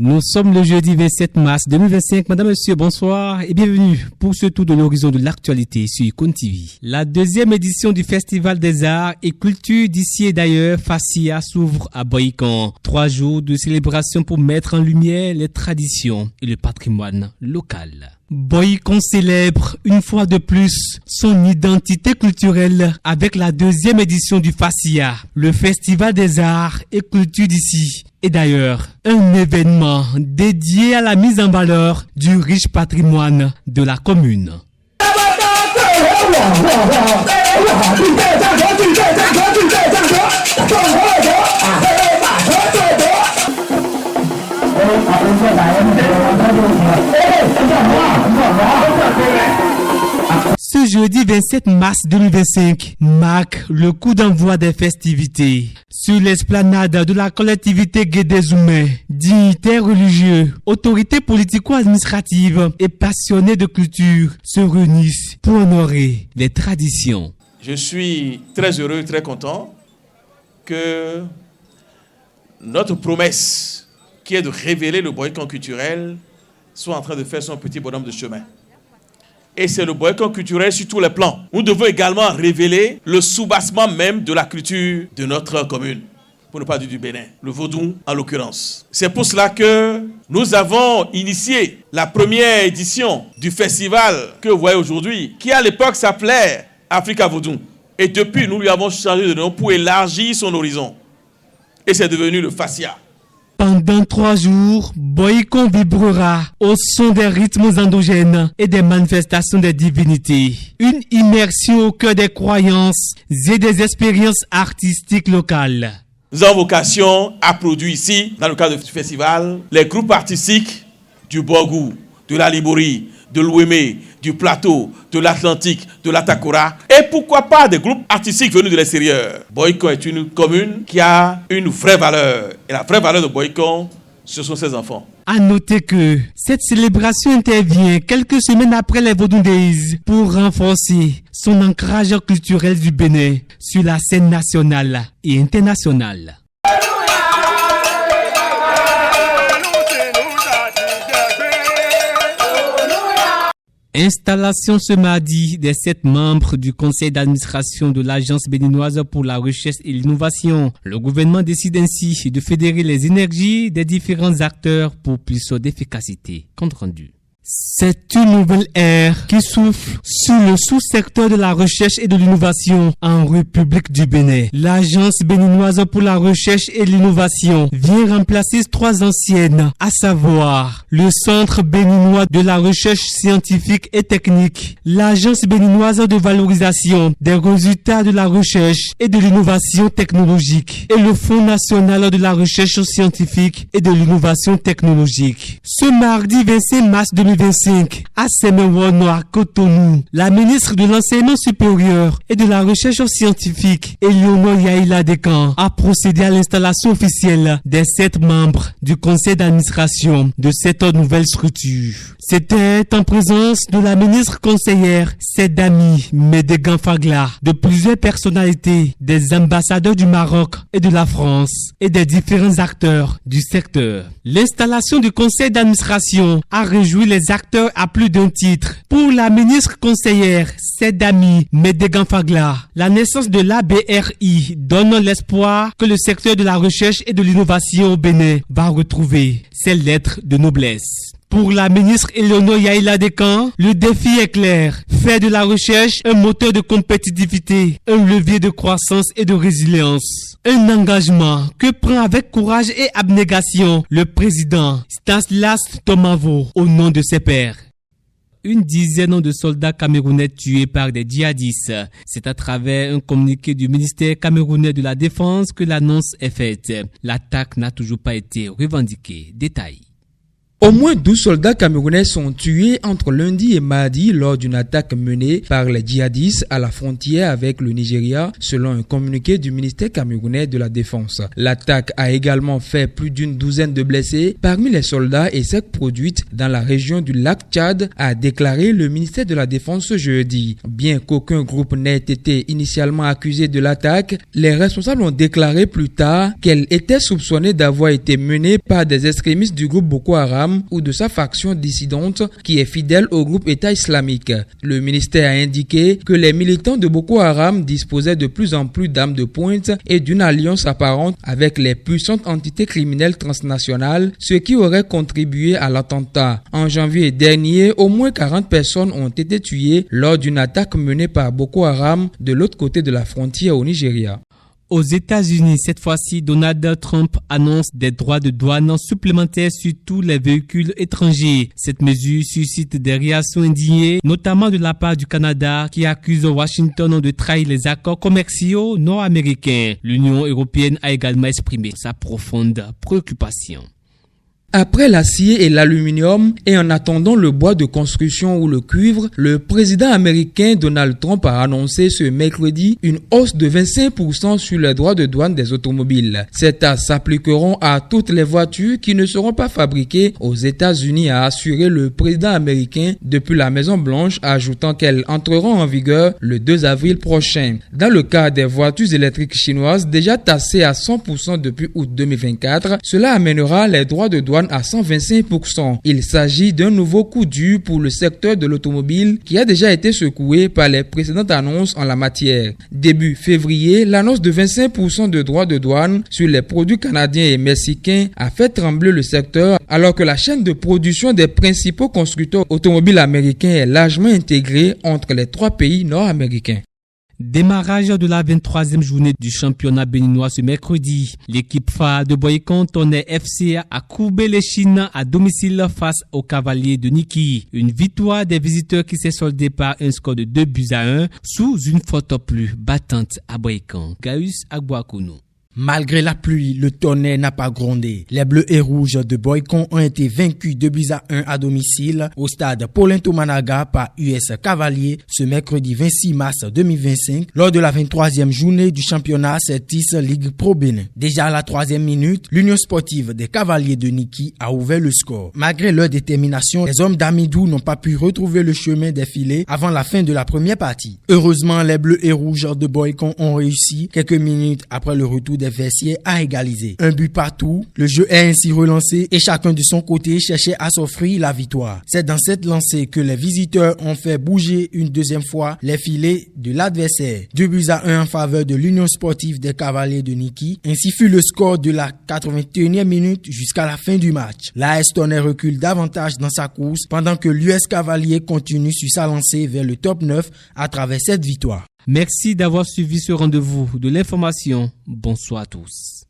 Nous sommes le jeudi 27 mars 2025. Madame, monsieur, bonsoir et bienvenue pour ce tour de l'horizon de l'actualité sur Icon TV. La deuxième édition du Festival des Arts et Cultures d'ici et d'ailleurs, FACIA, s'ouvre à Bohican. 3 jours de célébration pour mettre en lumière les traditions et le patrimoine local. Bohican célèbre une fois de plus son identité culturelle avec la deuxième édition du FACIA, le Festival des Arts et Cultures d'ici et d'ailleurs, un événement dédié à la mise en valeur du riche patrimoine de la commune. Ce jeudi 27 mars 2025 marque le coup d'envoi des festivités. Sur l'esplanade de la collectivité Guédé-Zoumé, dignitaires religieux, autorités politico-administratives et passionnés de culture se réunissent pour honorer les traditions. Je suis très heureux, très content que notre promesse, qui est de révéler le Bohican culturel, soit en train de faire son petit bonhomme de chemin. Et c'est le Bohican culturel sur tous les plans. Nous devons également révéler le soubassement même de la culture de notre commune, pour ne pas dire du Bénin, le vaudou en l'occurrence. C'est pour cela que nous avons initié la première édition du festival que vous voyez aujourd'hui, qui à l'époque s'appelait Africa Vaudou. Et depuis, nous lui avons changé de nom pour élargir son horizon. Et c'est devenu le FACIA. Pendant 3 jours, Bohican vibrera au son des rythmes endogènes et des manifestations des divinités. Une immersion au cœur des croyances et des expériences artistiques locales. Nous avons vocation à produire ici, dans le cadre du festival, les groupes artistiques du Borgou, de la Libori, de l'Ouémé, du Plateau, de l'Atlantique, de l'Atakora, et pourquoi pas des groupes artistiques venus de l'extérieur. Bohican est une commune qui a une vraie valeur. Et la vraie valeur de Bohican, ce sont ses enfants. À noter que cette célébration intervient quelques semaines après les Vaudou Days pour renforcer son ancrage culturel du Bénin sur la scène nationale et internationale. Installation ce mardi des 7 membres du conseil d'administration de l'Agence béninoise pour la recherche et l'innovation. Le gouvernement décide ainsi de fédérer les énergies des différents acteurs pour plus d'efficacité. Compte rendu. C'est une nouvelle ère qui souffle sur le sous-secteur de la recherche et de l'innovation en République du Bénin. L'Agence béninoise pour la recherche et l'innovation vient remplacer 3 anciennes, à savoir le Centre béninois de la recherche scientifique et technique, l'Agence béninoise de valorisation des résultats de la recherche et de l'innovation technologique et le Fonds national de la recherche scientifique et de l'innovation technologique. Ce mardi 25 mars 2025, à Semewono à Cotonou, la ministre de l'Enseignement supérieur et de la recherche scientifique, Eleonore Yaïla Dekan, a procédé à l'installation officielle des 7 membres du conseil d'administration de cette nouvelle structure. C'était en présence de la ministre conseillère Sedami Medegan Fagla, de plusieurs personnalités, des ambassadeurs du Maroc et de la France et des différents acteurs du secteur. L'installation du conseil d'administration a réjoui les acteurs à plus d'un titre. Pour la ministre conseillère Sedami Medegan Fagla, la naissance de l'ABRI donne l'espoir que le secteur de la recherche et de l'innovation au Bénin va retrouver ses lettres de noblesse. Pour la ministre Eleonore Yaïla Dekan, le défi est clair. Faire de la recherche un moteur de compétitivité, un levier de croissance et de résilience. Un engagement que prend avec courage et abnégation le président Stanislas Tomavo au nom de ses pairs. Une dizaine de soldats camerounais tués par des djihadistes. C'est à travers un communiqué du ministère camerounais de la Défense que l'annonce est faite. L'attaque n'a toujours pas été revendiquée. Détail. Au moins 12 soldats camerounais sont tués entre lundi et mardi lors d'une attaque menée par les djihadistes à la frontière avec le Nigeria, selon un communiqué du ministère camerounais de la Défense. L'attaque a également fait plus d'une douzaine de blessés parmi les soldats et s'est produite dans la région du lac Tchad, a déclaré le ministère de la Défense jeudi. Bien qu'aucun groupe n'ait été initialement accusé de l'attaque, les responsables ont déclaré plus tard qu'elle était soupçonnée d'avoir été menée par des extrémistes du groupe Boko Haram ou de sa faction dissidente qui est fidèle au groupe État islamique. Le ministère a indiqué que les militants de Boko Haram disposaient de plus en plus d'armes de pointe et d'une alliance apparente avec les puissantes entités criminelles transnationales, ce qui aurait contribué à l'attentat. En janvier dernier, au moins 40 personnes ont été tuées lors d'une attaque menée par Boko Haram de l'autre côté de la frontière au Nigeria. Aux États-Unis, cette fois-ci, Donald Trump annonce des droits de douane supplémentaires sur tous les véhicules étrangers. Cette mesure suscite des réactions indignées, notamment de la part du Canada, qui accuse Washington de trahir les accords commerciaux nord-américains. L'Union européenne a également exprimé sa profonde préoccupation. Après l'acier et l'aluminium et en attendant le bois de construction ou le cuivre, le président américain Donald Trump a annoncé ce mercredi une hausse de 25% sur les droits de douane des automobiles. Ces taxes s'appliqueront à toutes les voitures qui ne seront pas fabriquées aux États-Unis, a assuré le président américain depuis la Maison-Blanche, ajoutant qu'elles entreront en vigueur le 2 avril prochain. Dans le cas des voitures électriques chinoises déjà taxées à 100% depuis août 2024, cela amènera les droits de douane à 125%. Il s'agit d'un nouveau coup dur pour le secteur de l'automobile qui a déjà été secoué par les précédentes annonces en la matière. Début février, l'annonce de 25% de droits de douane sur les produits canadiens et mexicains a fait trembler le secteur alors que la chaîne de production des principaux constructeurs automobiles américains est largement intégrée entre les trois pays nord-américains. Démarrage de la 23e journée du championnat béninois ce mercredi. L'équipe phare de Boycon Tonnerre FC a courbé les Chines à domicile face aux Cavaliers de Niki. Une victoire des visiteurs qui s'est soldée par un score de 2-1 sous une faute plus battante à Boycon. Gaius Agboakounou. Malgré la pluie, le Tonnerre n'a pas grondé. Les Bleus et Rouges de Boycon ont été vaincus 2-1 à domicile au stade Polinto Managa par US Cavalier ce mercredi 26 mars 2025 lors de la 23e journée du championnat Certis Ligue Pro Bénin. Déjà à la 3e minute, l'Union sportive des Cavaliers de Niki a ouvert le score. Malgré leur détermination, les hommes d'Amidou n'ont pas pu retrouver le chemin des filets avant la fin de la première partie. Heureusement, les Bleus et Rouges de Boycon ont réussi quelques minutes après le retour des Vessiers à égaliser. Un but partout, le jeu est ainsi relancé et chacun de son côté cherchait à s'offrir la victoire. C'est dans cette lancée que les visiteurs ont fait bouger une deuxième fois les filets de l'adversaire. 2-1 en faveur de l'Union sportive des Cavaliers de Niki. Ainsi fut le score de la 81e minute jusqu'à la fin du match. L'AS Tonnerre recule davantage dans sa course pendant que l'US Cavalier continue sur sa lancée vers le top 9 à travers cette victoire. Merci d'avoir suivi ce rendez-vous de l'information. Bonsoir à tous.